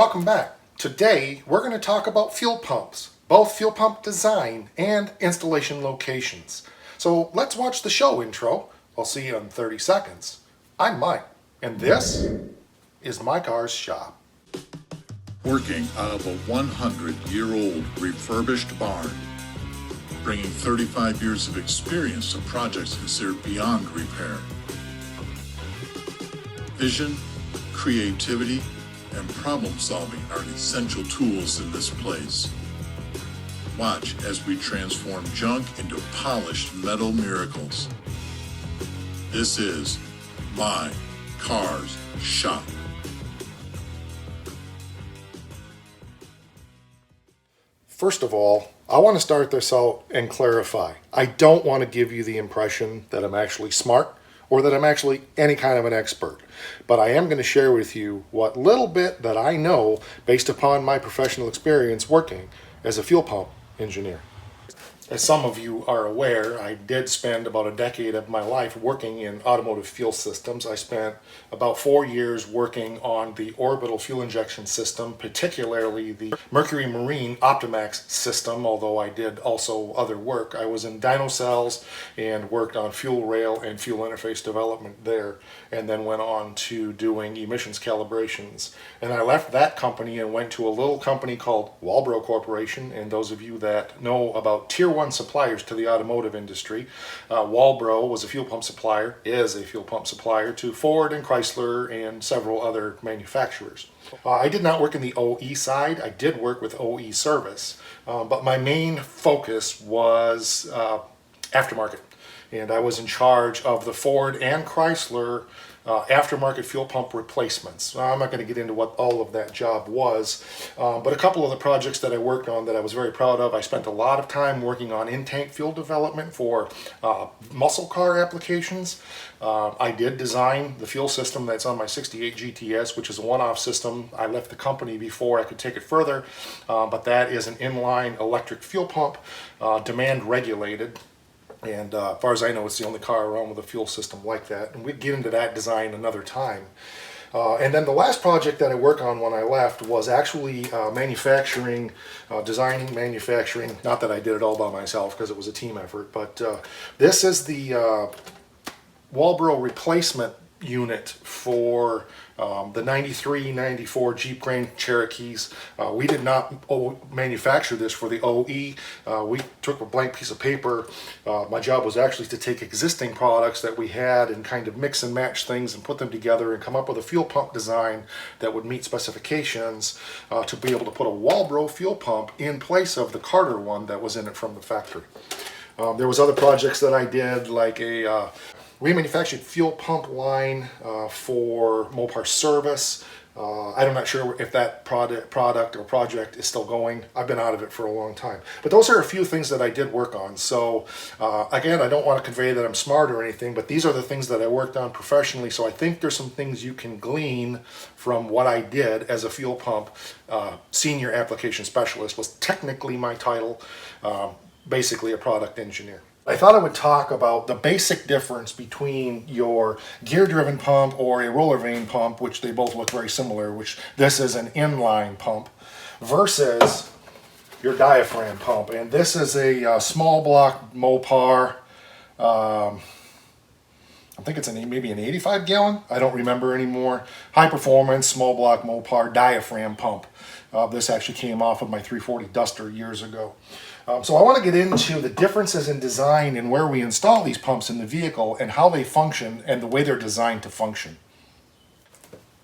Welcome back. Today we're going to talk about fuel pumps, both fuel pump design and installation locations. So let's watch the show intro. I'll see you in 30 seconds. I'm Mike, and this is my car's shop. Working out of a 100-year-old refurbished barn, bringing 35 years of experience to projects considered beyond repair. Vision, creativity, and problem solving are essential tools in this place. Watch as we transform junk into polished metal miracles. This is my car's shop. First of all, I want to start this out and clarify. I don't want to give you the impression that I'm actually smart or that I'm actually any kind of an expert. But I am going to share with you what little bit that I know based upon my professional experience working as a fuel pump engineer. As some of you are aware, I did spend about a decade of my life working in automotive fuel systems. I spent about 4 years working on the orbital fuel injection system, particularly the Mercury Marine Optimax system, although I did also other work. I was in dyno cells and worked on fuel rail and fuel interface development there, and then went on to doing emissions calibrations. And I left that company and went to a little company called Walbro Corporation, and those of you that know about Tier 1 suppliers to the automotive industry. Walbro was a fuel pump supplier, is a fuel pump supplier to Ford and Chrysler and several other manufacturers. I did not work in the OE side. I did work with OE service, but my main focus was aftermarket. And I was in charge of the Ford and Chrysler aftermarket fuel pump replacements. I'm not going to get into what all of that job was, but a couple of the projects that I worked on that I was very proud of, I spent a lot of time working on in-tank fuel development for muscle car applications. I did design the fuel system that's on my 68 GTS, which is a one-off system. I left the company before I could take it further, but that is an inline electric fuel pump, demand regulated. And as far as I know, it's the only car around with a fuel system like that. And we'd get into that design another time. And then the last project that I worked on when I left was actually manufacturing, designing, manufacturing. Not that I did it all by myself because it was a team effort, but this is the Walbro replacement unit for the 93, 94 Jeep Grand Cherokees. We did not manufacture this for the OE. We took a blank piece of paper. My job was actually to take existing products that we had and kind of mix and match things and put them together and come up with a fuel pump design that would meet specifications to be able to put a Walbro fuel pump in place of the Carter one that was in it from the factory. There was other projects that I did, like a we manufactured fuel pump line for Mopar service. I'm not sure if that product or project is still going. I've been out of it for a long time. But those are a few things that I did work on. So again, I don't want to convey that I'm smart or anything, but these are the things that I worked on professionally. So I think there's some things you can glean from what I did as a fuel pump senior application specialist was technically my title, basically a product engineer. I thought I would talk about the basic difference between your gear-driven pump or a roller vane pump, which they both look very similar, which this is an inline pump, versus your diaphragm pump. And this is a small block Mopar, I think it's maybe an 85 gallon, I don't remember anymore, high performance small block Mopar diaphragm pump. This actually came off of my 340 Duster years ago. So I want to get into the differences in design and where we install these pumps in the vehicle and how they function and the way they're designed to function.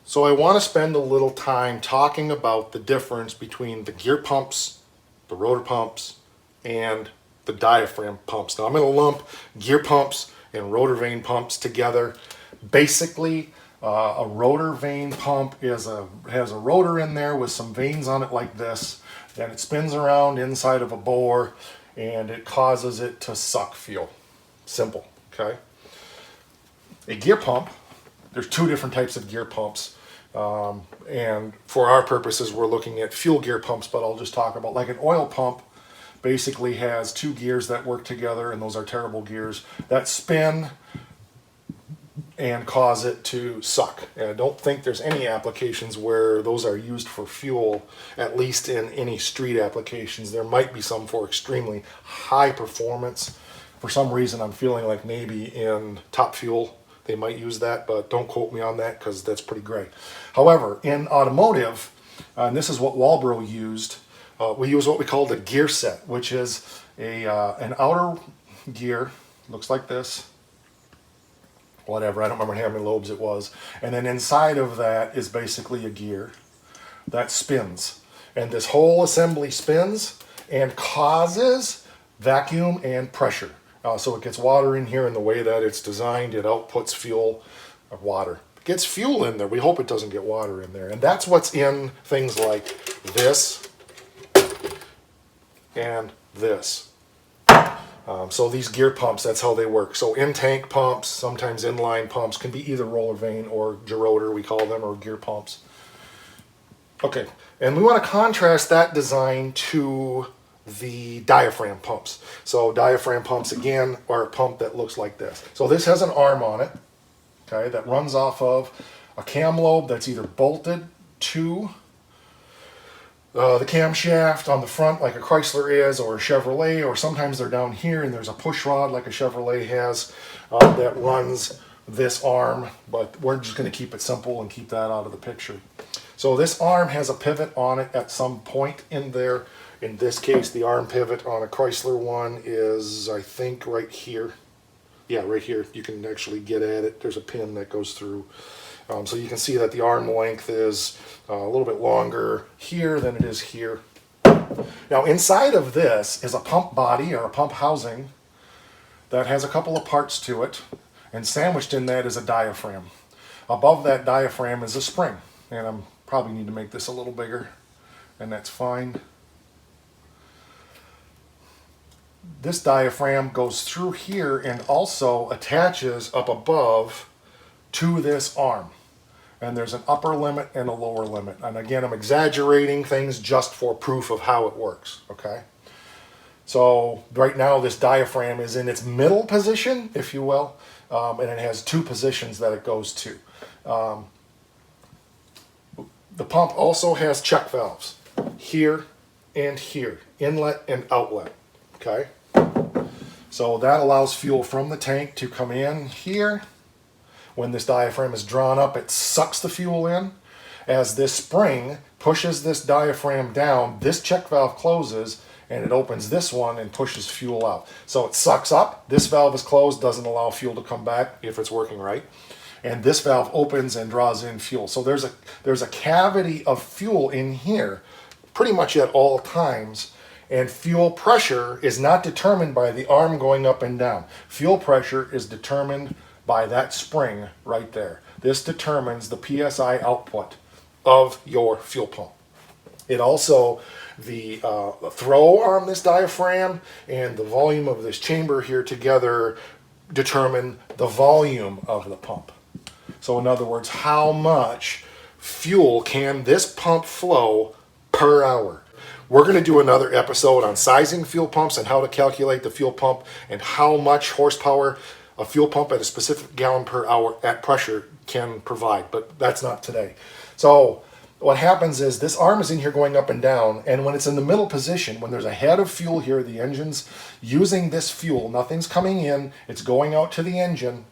So I want to spend a little time talking about the difference between the gear pumps, the rotor pumps, and the diaphragm pumps. Now I'm going to lump gear pumps and rotor vane pumps together. Basically, a rotor vane pump has a rotor in there with some vanes on it like this. Then it spins around inside of a bore and it causes it to suck fuel. Simple, okay? A gear pump, there's two different types of gear pumps. And for our purposes, we're looking at fuel gear pumps, but I'll just talk about like an oil pump basically has two gears that work together, and those are terrible gears that spin and cause it to suck. And I don't think there's any applications where those are used for fuel, at least in any street applications. There might be some for extremely high performance. For some reason, I'm feeling like maybe in Top Fuel they might use that, but don't quote me on that because that's pretty gray. However, in automotive, and this is what Walbro used, we use what we call the gear set, which is an outer gear, looks like this, whatever, I don't remember how many lobes it was, and then inside of that is basically a gear that spins, and this whole assembly spins and causes vacuum and pressure. So it gets water in here, and the way that it's designed, it outputs fuel or water. It gets fuel in there. We hope it doesn't get water in there, and that's what's in things like this and this. So these gear pumps, that's how they work. So in-tank pumps, sometimes inline pumps, can be either roller vane or rotor, we call them, or gear pumps. Okay, and we want to contrast that design to the diaphragm pumps. So diaphragm pumps, again, are a pump that looks like this. So this has an arm on it, okay, that runs off of a cam lobe that's either bolted to the camshaft on the front like a Chrysler is, or a Chevrolet, or sometimes they're down here and there's a push rod like a Chevrolet has that runs this arm, but we're just going to keep it simple and keep that out of the picture. So this arm has a pivot on it at some point in there. In this case, the arm pivot on a Chrysler one is, I think, right here. Yeah, right here. You can actually get at it. There's a pin that goes through. So you can see that the arm length is a little bit longer here than it is here. Now inside of this is a pump body or a pump housing that has a couple of parts to it, and sandwiched in that is a diaphragm. Above that diaphragm is a spring, and I'm probably need to make this a little bigger, and that's fine. This diaphragm goes through here and also attaches up above to this arm. And there's an upper limit and a lower limit. And again, I'm exaggerating things just for proof of how it works, okay? So right now this diaphragm is in its middle position, if you will, and it has two positions that it goes to. The pump also has check valves here and here, inlet and outlet, okay? So that allows fuel from the tank to come in here. When this diaphragm is drawn up, it sucks the fuel in. As this spring pushes this diaphragm down, this check valve closes and it opens this one and pushes fuel out. So it sucks up, this valve is closed, doesn't allow fuel to come back if it's working right. And this valve opens and draws in fuel. So there's a cavity of fuel in here pretty much at all times. And fuel pressure is not determined by the arm going up and down. Fuel pressure is determined by that spring right there. This determines the PSI output of your fuel pump. It also, the throw on this diaphragm and the volume of this chamber here together determine the volume of the pump. So in other words, how much fuel can this pump flow per hour? We're going to do another episode on sizing fuel pumps and how to calculate the fuel pump and how much horsepower a fuel pump at a specific gallon per hour at pressure can provide, but that's not today. So what happens is this arm is in here going up and down, and when it's in the middle position, when there's a head of fuel here, the engine's using this fuel, nothing's coming in, it's going out to the engine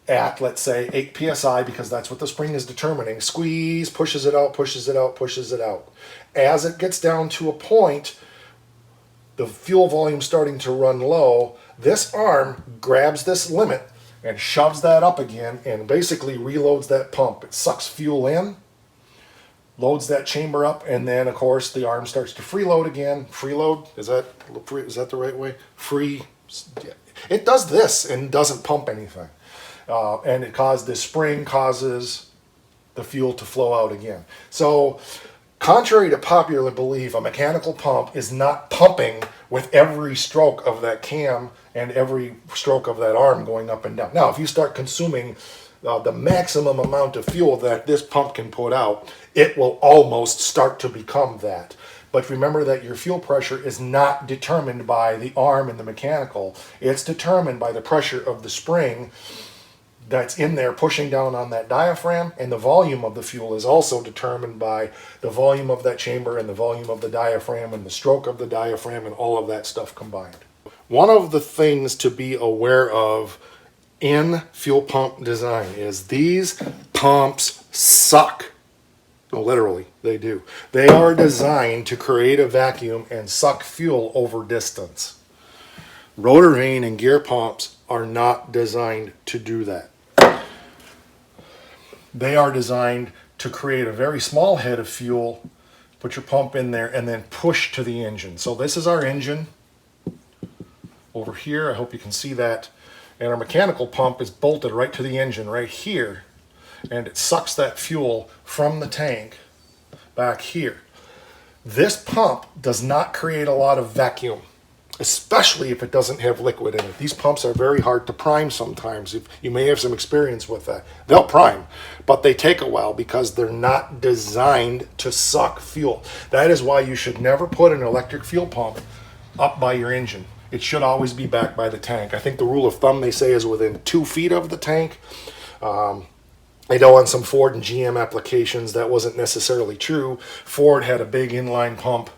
at, let's say, 8 psi, because that's what the spring is determining. Squeeze, pushes it out, pushes it out, pushes it out. As it gets down to a point, the fuel volume starting to run low, this arm grabs this limit and shoves that up again and basically reloads that pump. It sucks fuel in, loads that chamber up, and then of course the arm starts to freeload again. Freeload, is that the right way? It does this and doesn't pump anything. And this spring causes the fuel to flow out again. So contrary to popular belief, a mechanical pump is not pumping with every stroke of that cam and every stroke of that arm going up and down. Now, if you start consuming the maximum amount of fuel that this pump can put out, it will almost start to become that. But remember that your fuel pressure is not determined by the arm and the mechanical. It's determined by the pressure of the spring that's in there pushing down on that diaphragm, and the volume of the fuel is also determined by the volume of that chamber and the volume of the diaphragm and the stroke of the diaphragm and all of that stuff combined. One of the things to be aware of in fuel pump design is these pumps suck. No, literally, they do. They are designed to create a vacuum and suck fuel over distance. Rotor vane and gear pumps are not designed to do that. They are designed to create a very small head of fuel, put your pump in there, and then push to the engine. So this is our engine over here. I hope you can see that. And our mechanical pump is bolted right to the engine right here, and it sucks that fuel from the tank back here. This pump does not create a lot of vacuum, especially if it doesn't have liquid in it. These pumps are very hard to prime sometimes. If you may have some experience with that. They'll prime, but they take a while because they're not designed to suck fuel. That is why you should never put an electric fuel pump up by your engine. It should always be back by the tank. I think the rule of thumb they say is within 2 feet of the tank. I know on some Ford and GM applications that wasn't necessarily true. Ford had a big inline pump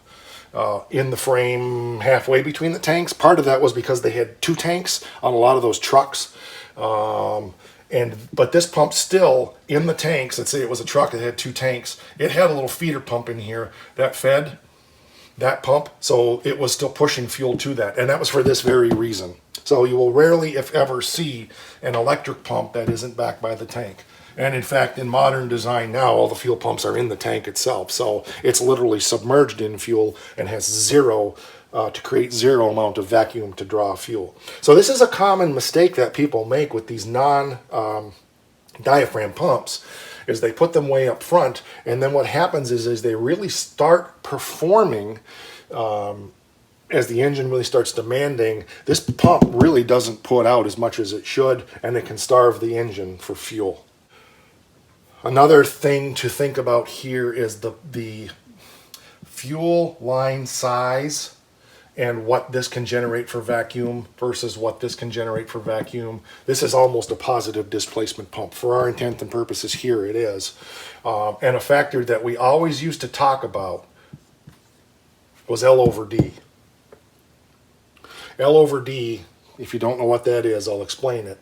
in the frame halfway between the tanks. Part of that was because they had 2 tanks on a lot of those trucks. But this pump still in the tanks, let's say it was a truck that had 2 tanks, it had a little feeder pump in here that fed that pump, so it was still pushing fuel to that, and that was for this very reason. So you will rarely, if ever, see an electric pump that isn't backed by the tank. And in fact, in modern design now, all the fuel pumps are in the tank itself. So it's literally submerged in fuel and has zero, to create zero amount of vacuum to draw fuel. So this is a common mistake that people make with these non-diaphragm pumps, is they put them way up front. And then what happens is they really start performing, as the engine really starts demanding, this pump really doesn't put out as much as it should, and it can starve the engine for fuel. Another thing to think about here is the fuel line size and what this can generate for vacuum versus what this can generate for vacuum. This is almost a positive displacement pump. For our intent and purposes here, it is. And a factor that we always used to talk about was L over D. L over D, if you don't know what that is, I'll explain it.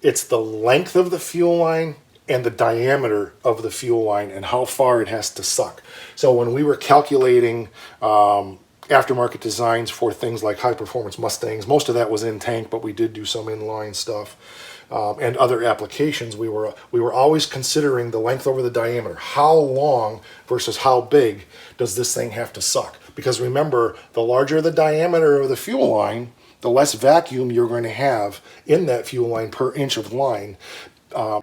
It's the length of the fuel line and the diameter of the fuel line and how far it has to suck. So when we were calculating aftermarket designs for things like high performance Mustangs, most of that was in tank, but we did do some inline stuff. And other applications, we were always considering the length over the diameter. How long versus how big does this thing have to suck? Because remember, the larger the diameter of the fuel line, the less vacuum you're going to have in that fuel line per inch of line.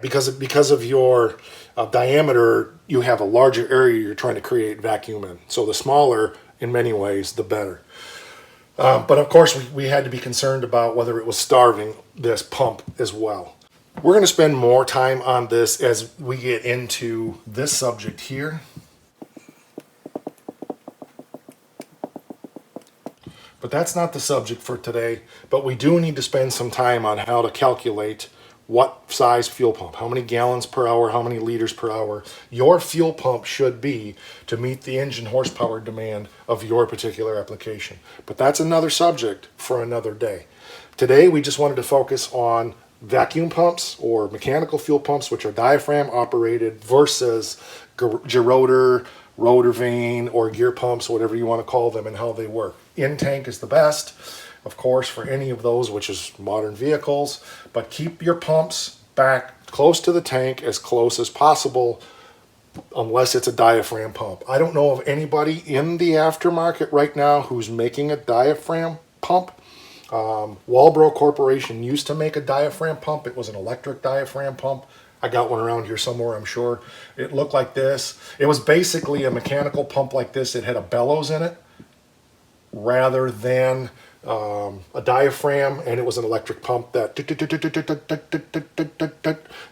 Because of your diameter, you have a larger area you're trying to create vacuum in. So the smaller, in many ways, the better. But of course, we had to be concerned about whether it was starving this pump as well. We're going to spend more time on this as we get into this subject here. But that's not the subject for today. But we do need to spend some time on how to calculate what size fuel pump, how many gallons per hour, how many liters per hour your fuel pump should be to meet the engine horsepower demand of your particular application. But that's another subject for another day. Today we just wanted to focus on vacuum pumps or mechanical fuel pumps, which are diaphragm operated, versus gerotor, rotor vane, or gear pumps, whatever you want to call them, and how they work. In tank is the best, of course, for any of those, which is modern vehicles, but keep your pumps back close to the tank, as close as possible, unless it's a diaphragm pump. I don't know of anybody in the aftermarket right now who's making a diaphragm pump. Walbro Corporation used to make a diaphragm pump. It was an electric diaphragm pump. I got one around here somewhere, I'm sure. It looked like this. It was basically a mechanical pump like this. It had a bellows in it rather than a diaphragm, and it was an electric pump that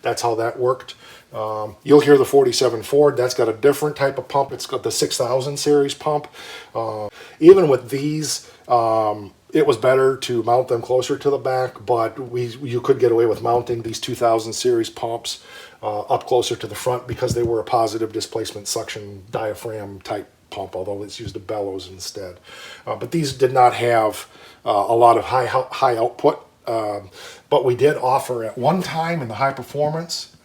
that's how that worked. You'll hear the 47 Ford, that's got a different type of pump. It's got the 6000 series pump. Even with these, it was better to mount them closer to the back, but you could get away with mounting these 2000 series pumps up closer to the front because they were a positive displacement suction diaphragm type pump, although it's used a bellows instead. But these did not have a lot of high output, but we did offer at one time in the high performance,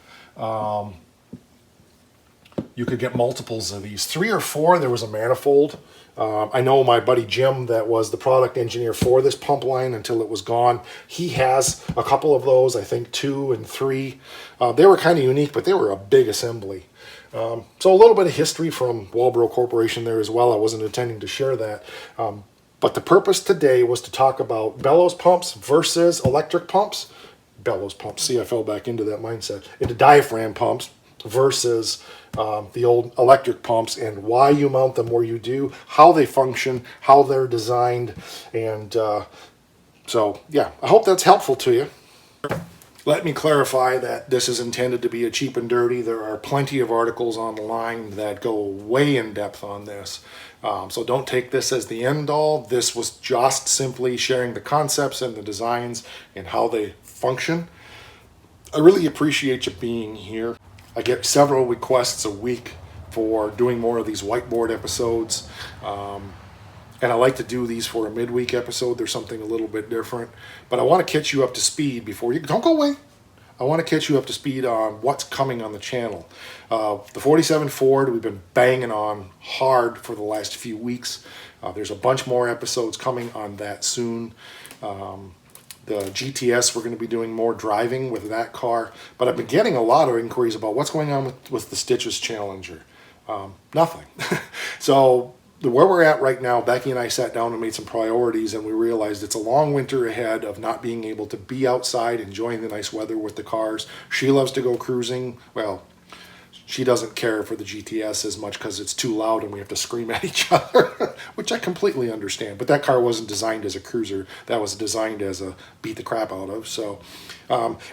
you could get multiples of these. 3 or 4, there was a manifold. I know my buddy Jim, that was the product engineer for this pump line until it was gone. He has a couple of those, I think 2 and 3. They were kind of unique, but they were a big assembly. So a little bit of history from Walbro Corporation there as well. I wasn't intending to share that. But the purpose today was to talk about bellows pumps versus electric pumps. Bellows pumps, see, I fell back into that mindset. Into diaphragm pumps versus the old electric pumps, and why you mount them where you do, how they function, how they're designed. And so, yeah, I hope that's helpful to you. Let me clarify that this is intended to be a cheap and dirty. There are plenty of articles online that go way in depth on this. So don't take this as the end all. This was just simply sharing the concepts and the designs and how they function. I really appreciate you being here. I get several requests a week for doing more of these whiteboard episodes. And I like to do these for a midweek episode. There's something a little bit different. But I want to catch you up to speed before you... Don't go away. I want to catch you up to speed on what's coming on the channel. The 47 Ford, we've been banging on hard for the last few weeks. There's a bunch more episodes coming on that soon. The GTS, we're going to be doing more driving with that car. But I've been getting a lot of inquiries about what's going on with the Stitches Challenger. Nothing. So where we're at right now, Becky and I sat down and made some priorities, and we realized it's a long winter ahead of not being able to be outside enjoying the nice weather with the cars. She loves to go cruising. Well, she doesn't care for the GTS as much because it's too loud and we have to scream at each other, which I completely understand. But that car wasn't designed as a cruiser. That was designed as a beat the crap out of. So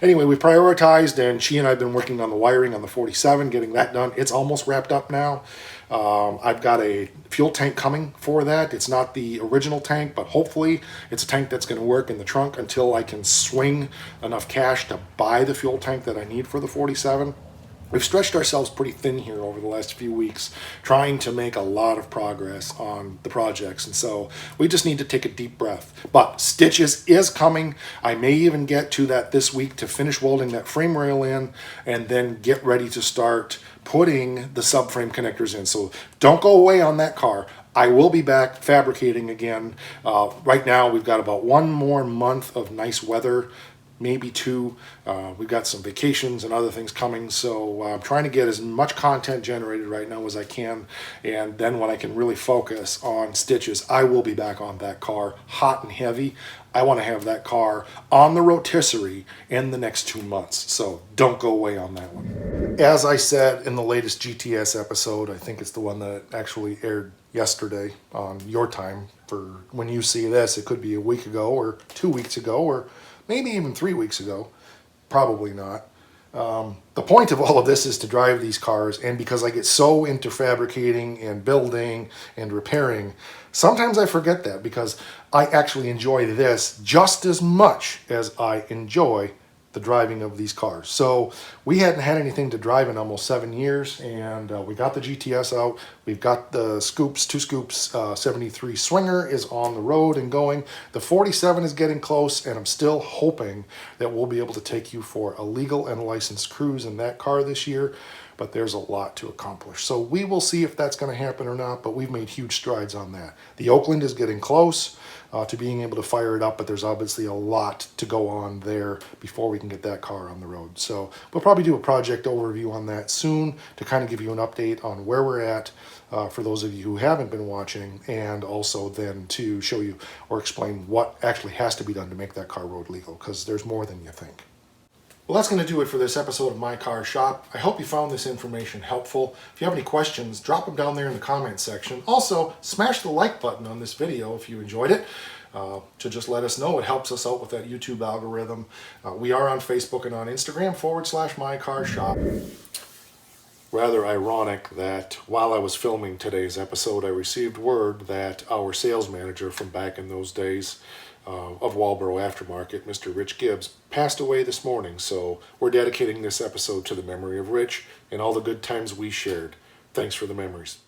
anyway, we prioritized, and she and I have been working on the wiring on the 47, getting that done. It's almost wrapped up now. I've got a fuel tank coming for that. It's not the original tank, but hopefully it's a tank that's going to work in the trunk until I can swing enough cash to buy the fuel tank that I need for the 47. We've stretched ourselves pretty thin here over the last few weeks, trying to make a lot of progress on the projects, and so we just need to take a deep breath. But Stitches is coming. I may even get to that this week to finish welding that frame rail in and then get ready to start putting the subframe connectors in. So don't go away on that car. I will be back fabricating again. Right now we've got about 1 more month of nice weather, maybe 2. We've got some vacations and other things coming, so I'm trying to get as much content generated right now as I can, and then when I can really focus on Stitches, I will be back on that car hot and heavy. I want to have that car on the rotisserie in the next 2 months, so don't go away on that one. As I said in the latest GTS episode, I think it's the one that actually aired yesterday on your time. For when you see this, it could be a week ago or 2 weeks ago or maybe even 3 weeks ago. Probably not. The point of all of this is to drive these cars, and because I get so into fabricating and building and repairing, sometimes I forget that because I actually enjoy this just as much as I enjoy the driving of these cars. So we hadn't had anything to drive in almost 7 years, and we got the GTS out. We've got the scoops, 2 scoops, 73 Swinger is on the road and going. The 47 is getting close, and I'm still hoping that we'll be able to take you for a legal and licensed cruise in that car this year. But there's a lot to accomplish. So we will see if that's going to happen or not, but we've made huge strides on that. The Oakland is getting close to being able to fire it up, but there's obviously a lot to go on there before we can get that car on the road. So we'll probably do a project overview on that soon to kind of give you an update on where we're at for those of you who haven't been watching, and also then to show you or explain what actually has to be done to make that car road legal, because there's more than you think. Well, that's going to do it for this episode of My Car Shop. I hope you found this information helpful. If you have any questions, drop them down there in the comments section. Also, smash the like button on this video if you enjoyed it. to just let us know. It helps us out with that YouTube algorithm. We are on Facebook and on Instagram /MyCarShop. Rather ironic that while I was filming today's episode, I received word that our sales manager from back in those days of Walboro Aftermarket, Mr. Rich Gibbs, passed away this morning. So we're dedicating this episode to the memory of Rich and all the good times we shared. Thanks for the memories.